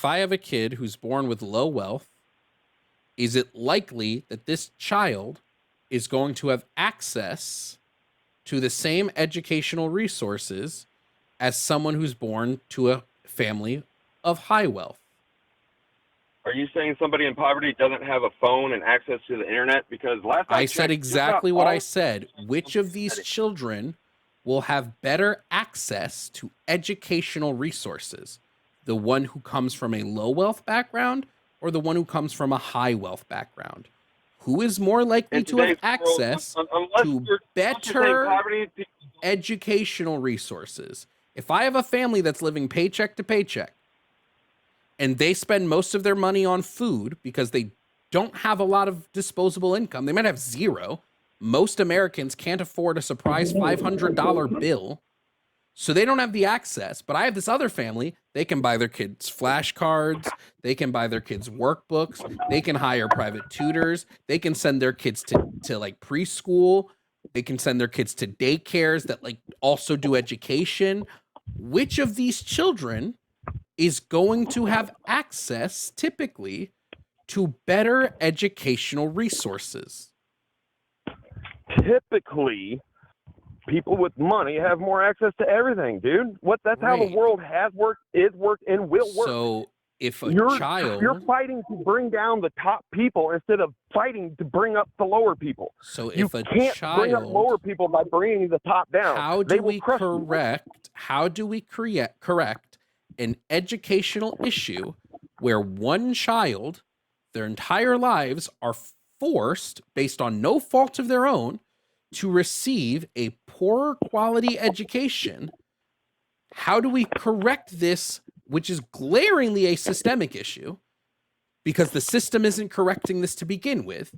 if I have a kid who's born with low wealth, is it likely that this child is going to have access to the same educational resources as someone who's born to a family of high wealth? Are you saying somebody in poverty doesn't have a phone and access to the internet? Because last I I checked, said just about exactly what all I said. Which of these children will have better access to educational resources? The one who comes from a low wealth background or the one who comes from a high wealth background? Who is more likely in to have today's world, access unless to you're saying better poverty, educational resources? If I have a family that's living paycheck to paycheck and they spend most of their money on food because they don't have a lot of disposable income, they might have zero. Most Americans can't afford a surprise $500 bill, so they don't have the access. But I have this other family, they can buy their kids flashcards, they can buy their kids workbooks, they can hire private tutors, they can send their kids to like preschool, they can send their kids to daycares that like also do education. Which of these children is going to have access typically to better educational resources? typically people with money have more access to everything, dude. That's how the Right. world has worked, is worked, and will work. So if a You're child, fighting to bring down the top people instead of fighting to bring up the lower people. so You if a can't bring up lower child, people by bringing the top down. how They do will we crush you. correct an educational issue where one child, their entire lives are forced, based on no fault of their own, to receive a poorer quality education? How do we correct this, which is glaringly a systemic issue, because the system isn't correcting this to begin with?